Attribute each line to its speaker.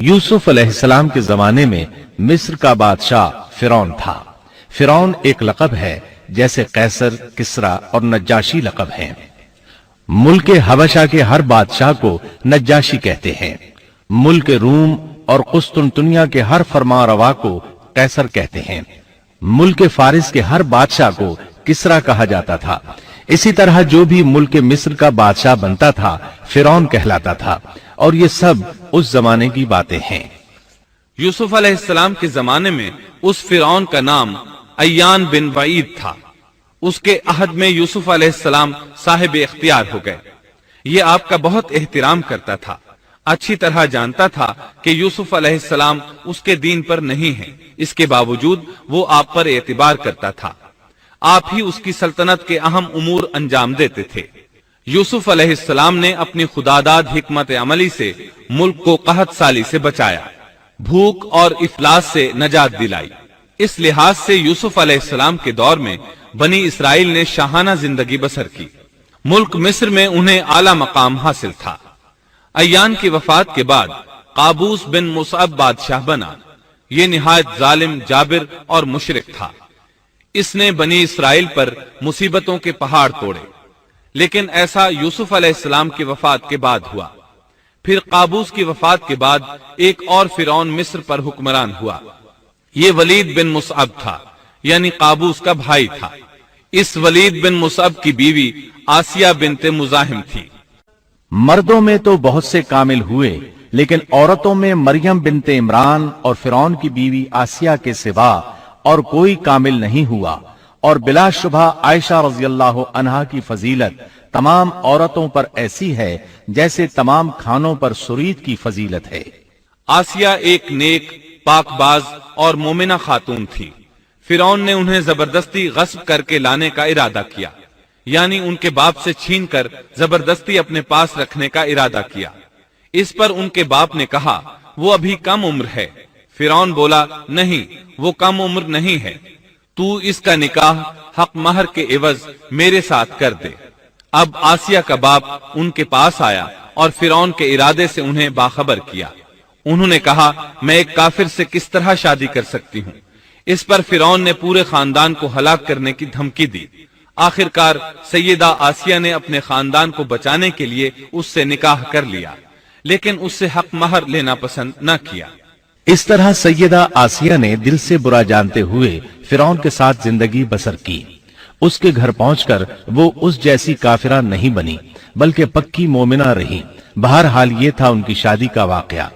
Speaker 1: यूसुफ अलैहिस्सलाम के जमाने में मिस्र का बादशाह फिरौन था। फिरौन एक लक़ब है, जैसे कैसर, किसरा और नज्जाशी लक़ब हैं। मुल्क हबशा के हर बादशाह को नज्जाशी कहते हैं। मुल्क रूम और कुस्तुनतुनिया के हर फरमारवा को कैसर कहते हैं। मुल्क फारिस के हर बादशाह को किसरा कहा जाता था। इसी तरह जो भी मुल्क मिस्र का बादशाह बनता था फिरौन कहलाता था। और ये सब उस जमाने की बातें हैं।
Speaker 2: यूसुफ अलैहिस्सलाम के जमाने में उस फिरौन का नाम अय्यान बिन वईद था। उसके अहद में यूसुफ अलैहिस्सलाम साहिब इख्तियार हो गए। ये आपका बहुत एहतराम करता था। अच्छी तरह जानता था कि यूसुफ अलैहिस्सलाम उसके दीन पर नहीं है। इसके बावजूद वो आप पर एतबार करता था। आप ही उसकी सल्तनत के अहम उमूर अंजाम देते थे। यूसुफ अलैहिस्सलाम ने अपनी खुदादाद हिकमत अमली से मुल्क को कहत साली से बचाया, भूख और इफलास से नजात दिलाई। इस लिहाज से यूसुफ अलैहिस्सलाम के दौर में बनी इसराइल ने शाहाना जिंदगी बसर की। मुल्क मिस्र में उन्हें आला मकाम हासिल था। अय्यान की वफात के बाद काबूस बिन मुसअब बादशाह बना। ये निहायत जालिम, जाबिर और मुशरिक था। इसने बनी इसराइल पर मुसीबतों के पहाड़ तोड़े। लेकिन ऐसा यूसुफ अलैहिस्सलाम की वफात के बाद हुआ। फिर काबूस की वफात के बाद एक और फिरौन मिस्र पर हुक्मरान हुआ। ये वलीद बिन मुसअब था, यानी काबूस का भाई था। इस वलीद बिन मुसअब की बीवी आसिया बिनते मुजाहिम थी।
Speaker 1: मर्दों में तो बहुत से कामिल हुए, लेकिन औरतों में मरियम बिनते इमरान और फिरौन की बीवी आसिया के सिवा और कोई कामिल नहीं हुआ। और बिलाशुबा आयशा रज़ियल्लाहु अन्हा की फजीलत तमाम औरतों पर ऐसी है जैसे तमाम खानों पर सुरीत की फजीलत है।
Speaker 2: आसिया एक नेक, पाकबाज और मोमिना खातून थी। फिरौन ने उन्हें जबरदस्ती गस्ब करके लाने का इरादा किया, यानी उनके बाप से छीनकर जबरदस्ती अपने पास रखने का इरादा किया। इस पर उनके बाप ने कहा, वो अभी कम उम्र है। फिरौन बोला, नहीं, वो कम उम्र नहीं है। तू इसका निकाह हक महर के एवज मेरे साथ कर दे। अब आसिया का बाप उनके पास आया और फिरौन के इरादे से उन्हें बाखबर किया। उन्होंने कहा, मैं एक काफिर से किस तरह शादी कर सकती हूँ। इस पर फिरौन ने पूरे खानदान को हलाक करने की धमकी दी। आखिरकार सैयदा आसिया ने अपने खानदान को बचाने के लिए उससे निकाह कर लिया, लेकिन उससे हक महर लेना पसंद न किया।
Speaker 1: इस तरह सैयदा आसिया ने दिल से बुरा जानते हुए फिरौन के साथ जिंदगी बसर की। उसके घर पहुंचकर वो उस जैसी काफिरा नहीं बनी, बल्कि पक्की मोमिना रही। बहरहाल ये था उनकी शादी का वाकया।